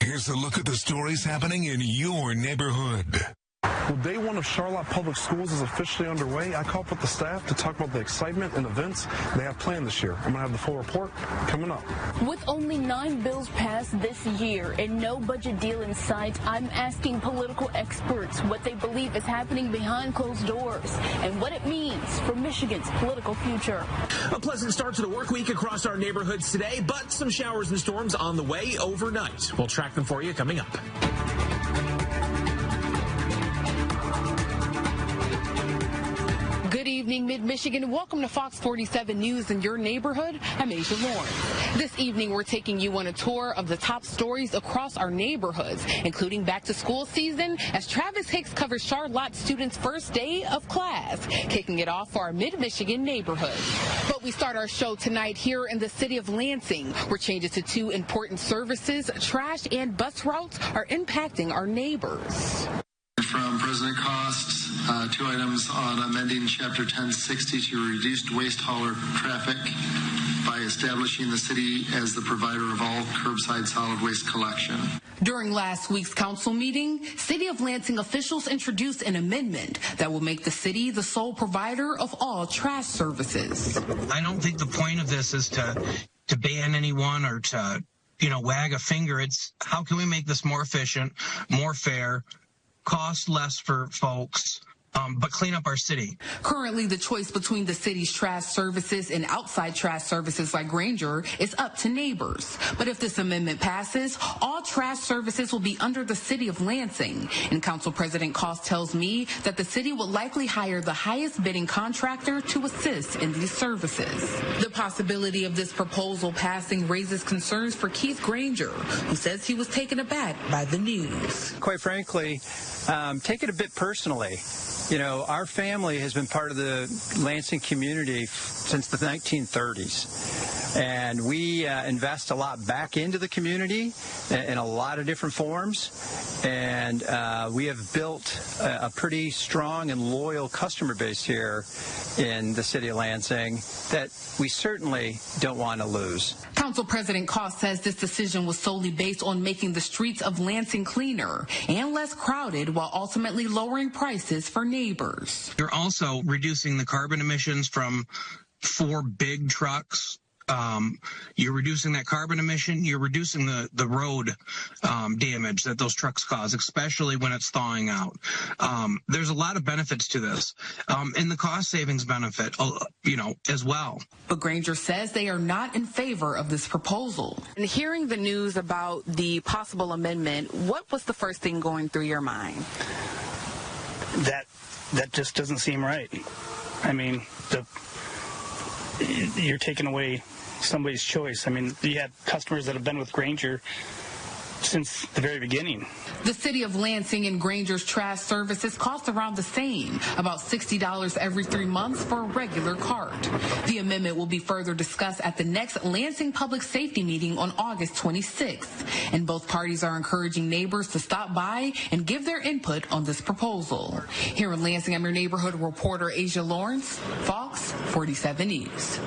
Here's a look at the stories happening in your neighborhood. Well, day one of Charlotte Public Schools is officially underway. I caught up with the staff to talk about the excitement and events they have planned this year. I'm going to have the full report coming up. With only 9 bills passed this year and no budget deal in sight, I'm asking political experts what they believe is happening behind closed doors and what it means for Michigan's political future. A pleasant start to the work week across our neighborhoods today, but some showers and storms on the way overnight. We'll track them for you coming up. Good evening, Mid-Michigan. Welcome to Fox 47 News in your neighborhood. I'm Asia Lawrence. This evening, we're taking you on a tour of the top stories across our neighborhoods, including back-to-school season, as Travis Hicks covers Charlotte students' first day of class, kicking it off for our Mid-Michigan neighborhood. But we start our show tonight here in the city of Lansing, where changes to 2 important services, trash and bus routes, are impacting our neighbors. From President Costs, 2 items on amending Chapter 1060 to reduced waste hauler traffic by establishing the city as the provider of all curbside solid waste collection. During last week's council meeting, City of Lansing officials introduced an amendment that will make the city the sole provider of all trash services. I don't think the point of this is to ban anyone or to, wag a finger. It's how can we make this more efficient, more fair, cost less for folks, but clean up our city. Currently, the choice between the city's trash services and outside trash services like Granger is up to neighbors. But if this amendment passes, all trash services will be under the city of Lansing. And Council President Cost tells me that the city would likely hire the highest bidding contractor to assist in these services. The possibility of this proposal passing raises concerns for Keith Granger, who says he was taken aback by the news. Quite frankly, take it a bit personally. Our family has been part of the Lansing community since the 1930s, and we invest a lot back into the community in a lot of different forms, and we have built a pretty strong and loyal customer base here in the city of Lansing that we certainly don't want to lose. Council President Cost says this decision was solely based on making the streets of Lansing cleaner and less crowded while ultimately lowering prices for neighbors. You're also reducing the carbon emissions from 4 big trucks. You're reducing that carbon emission. You're reducing the road damage that those trucks cause, especially when it's thawing out. There's a lot of benefits to this, and the cost savings benefit, as well. But Granger says they are not in favor of this proposal. And hearing the news about the possible amendment, what was the first thing going through your mind? That just doesn't seem right. I mean, you're taking away somebody's choice. I mean, you have customers that have been with Granger since the very beginning. The city of Lansing and Granger's trash services cost around the same, about $60 every 3 months for a regular cart. The amendment will be further discussed at the next Lansing Public Safety meeting on August 26th, and both parties are encouraging neighbors to stop by and give their input on this proposal. Here in Lansing, I'm your neighborhood reporter Asia Lawrence, Fox 47 News.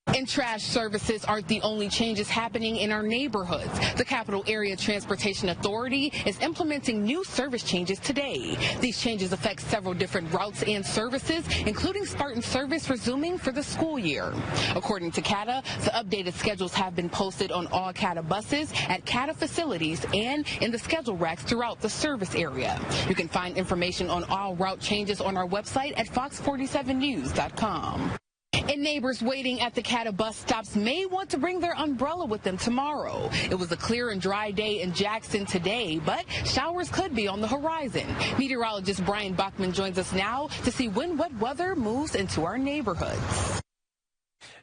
And trash services aren't the only changes happening in our neighborhoods. The Capital Area Transportation Authority is implementing new service changes today. These changes affect several different routes and services, including Spartan service resuming for the school year. According to CATA, the updated schedules have been posted on all CATA buses, at CATA facilities, and in the schedule racks throughout the service area. You can find information on all route changes on our website at fox47news.com. And neighbors waiting at the CATA bus stops may want to bring their umbrella with them tomorrow. It was a clear and dry day in Jackson today, but showers could be on the horizon. Meteorologist Brian Bachman joins us now to see when wet weather moves into our neighborhoods.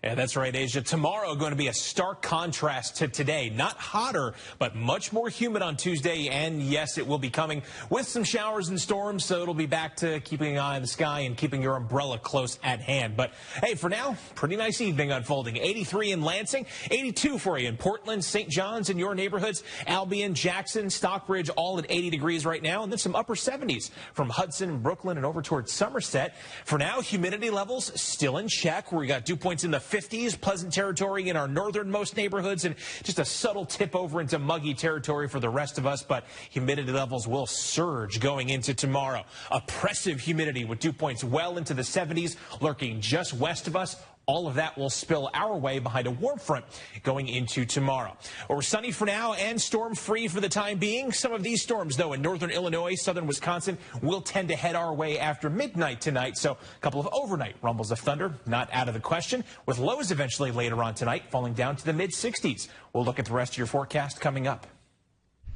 Yeah, that's right, Asia. Tomorrow going to be a stark contrast to today. Not hotter, but much more humid on Tuesday. And yes, it will be coming with some showers and storms. So it'll be back to keeping an eye on the sky and keeping your umbrella close at hand. But hey, for now, pretty nice evening unfolding. 83 in Lansing, 82 for you in Portland, St. John's in your neighborhoods, Albion, Jackson, Stockbridge, all at 80 degrees right now. And then some upper 70s from Hudson and Brooklyn and over towards Somerset. For now, humidity levels still in check. We got dew points in the 50s, pleasant territory in our northernmost neighborhoods, and just a subtle tip over into muggy territory for the rest of us. But humidity levels will surge going into tomorrow. Oppressive humidity with dew points well into the 70s, lurking just west of us. All of that will spill our way behind a warm front going into tomorrow. Well, we're sunny for now and storm-free for the time being. Some of these storms, though, in northern Illinois, southern Wisconsin, will tend to head our way after midnight tonight. So a couple of overnight rumbles of thunder not out of the question, with lows eventually later on tonight falling down to the mid-60s. We'll look at the rest of your forecast coming up.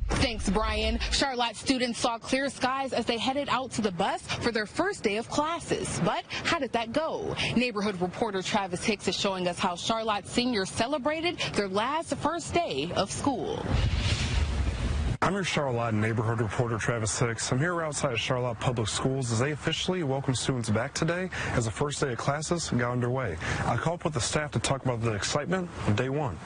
Thanks, Brian. Charlotte students saw clear skies as they headed out to the bus for their first day of classes. But how did that go? Neighborhood reporter Travis Hicks is showing us how Charlotte seniors celebrated their first day of school. I'm your Charlotte neighborhood reporter Travis Hicks. I'm here outside of Charlotte Public Schools as they officially welcome students back today as the first day of classes got underway. I called up with the staff to talk about the excitement of day one.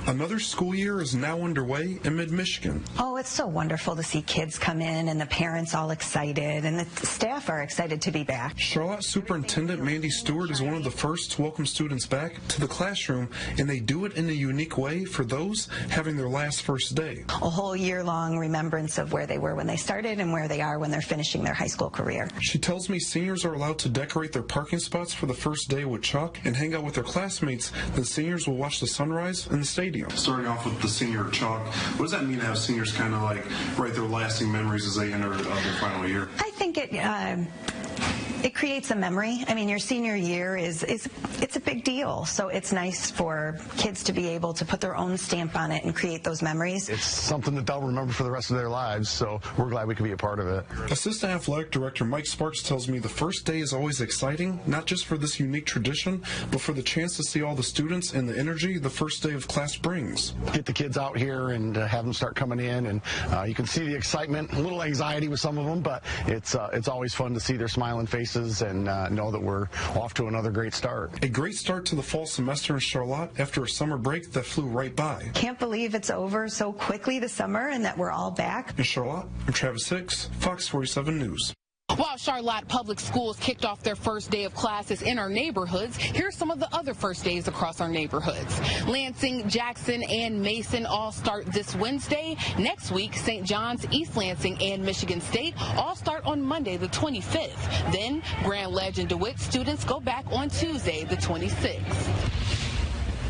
Another school year is now underway in mid-Michigan. Oh, it's so wonderful to see kids come in and the parents all excited and the staff are excited to be back. Charlotte Superintendent Mandy Stewart is one of the first to welcome students back to the classroom, and they do it in a unique way for those having their first day. A whole year-long remembrance of where they were when they started and where they are when they're finishing their high school career. She tells me seniors are allowed to decorate their parking spots for the first day with chalk and hang out with their classmates. Then seniors will watch the sunrise in the stadium. Starting off with the senior chalk, what does that mean to have seniors kind of like write their lasting memories as they enter their final year? I think it creates a memory. I mean, your senior year it's a big deal, so it's nice for kids to be able to put their own stamp on it and create those memories. It's something that they'll remember for the rest of their lives, so we're glad we could be a part of it. Assistant Athletic Director Mike Sparks tells me the first day is always exciting, not just for this unique tradition, but for the chance to see all the students and the energy the first day of class brings. Get the kids out here and have them start coming in, and you can see the excitement, a little anxiety with some of them, but it's always fun to see their smiling faces and know that we're off to another great start. A great start to the fall semester in Charlotte after a summer break that flew right by. Can't believe it's over so quickly this summer and that we're all back. In Charlotte, I'm Travis Hicks, FOX47 News. While Charlotte Public Schools kicked off their first day of classes in our neighborhoods, here's some of the other first days across our neighborhoods. Lansing, Jackson, and Mason all start this Wednesday. Next week, St. John's, East Lansing, and Michigan State all start on Monday, the 25th. Then Grand Ledge and DeWitt students go back on Tuesday, the 26th.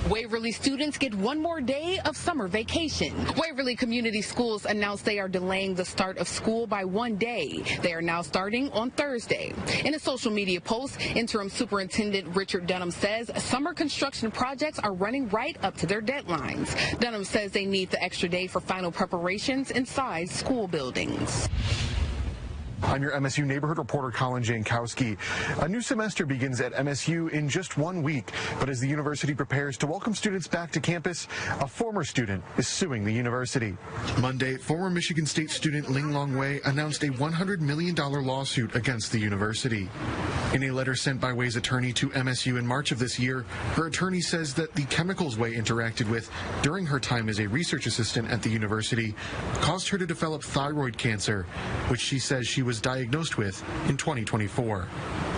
Waverly students get one more day of summer vacation. Waverly Community Schools announced they are delaying the start of school by one day. They are now starting on Thursday. In a social media post, Interim Superintendent Richard Dunham says summer construction projects are running right up to their deadlines. Dunham says they need the extra day for final preparations inside school buildings. I'm your MSU neighborhood reporter, Colin Jankowski. A new semester begins at MSU in just 1 week, but as the university prepares to welcome students back to campus, a former student is suing the university. Monday, former Michigan State student Ling Long Wei announced a $100 million lawsuit against the university. In a letter sent by Wei's attorney to MSU in March of this year, her attorney says that the chemicals Wei interacted with during her time as a research assistant at the university caused her to develop thyroid cancer, which she says she was diagnosed with in 2024.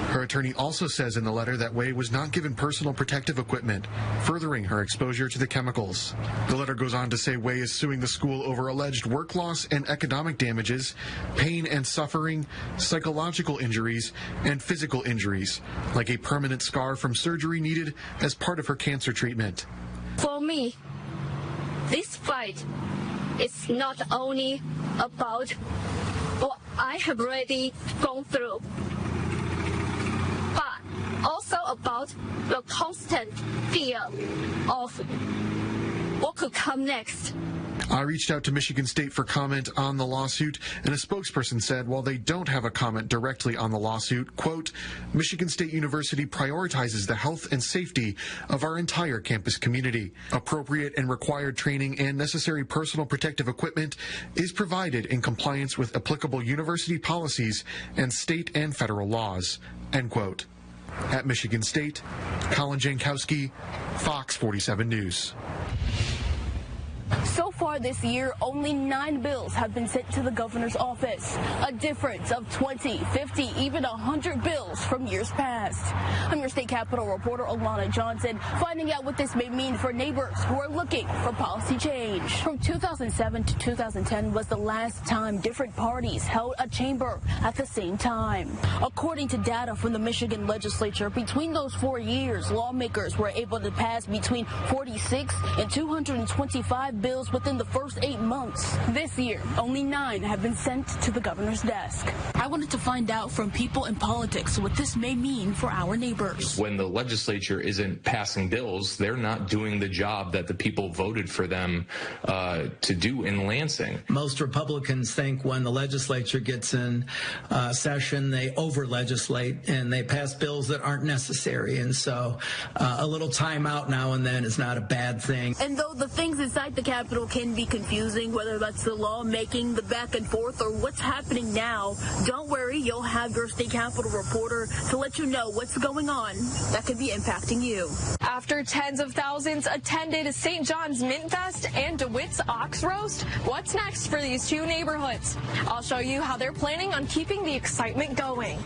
Her attorney also says in the letter that Wei was not given personal protective equipment, furthering her exposure to the chemicals. The letter goes on to say Wei is suing the school over alleged work loss and economic damages, pain and suffering, psychological injuries, and physical injuries, like a permanent scar from surgery needed as part of her cancer treatment. For me, this fight is not only about what I have already gone through, but also about the constant fear of what could come next. I reached out to Michigan State for comment on the lawsuit, and a spokesperson said while they don't have a comment directly on the lawsuit, quote, Michigan State University prioritizes the health and safety of our entire campus community. Appropriate and required training and necessary personal protective equipment is provided in compliance with applicable university policies and state and federal laws, end quote. At Michigan State, Colin Jankowski, Fox 47 News. So far this year, only 9 bills have been sent to the governor's office, a difference of 20, 50, even 100 bills from years past. I'm your state capitol reporter, Alana Johnson, finding out what this may mean for neighbors who are looking for policy change. From 2007 to 2010 was the last time different parties held a chamber at the same time. According to data from the Michigan legislature, between those 4 years, lawmakers were able to pass between 46 and 225 bills within the first 8 months. This year, only 9 have been sent to the governor's desk. I wanted to find out from people in politics what this may mean for our neighbors. When the legislature isn't passing bills, they're not doing the job that the people voted for them to do in Lansing. Most Republicans think when the legislature gets in session, they over-legislate and they pass bills that aren't necessary. And so a little time out now and then is not a bad thing. And though the things inside the Capitol can be confusing, whether that's the lawmaking, the back and forth, or what's happening now, don't worry, you'll have your state capitol reporter to let you know what's going on that could be impacting you. After tens of thousands attended St. John's Mint Fest and DeWitt's Ox Roast, what's next for these two neighborhoods? I'll show you how they're planning on keeping the excitement going.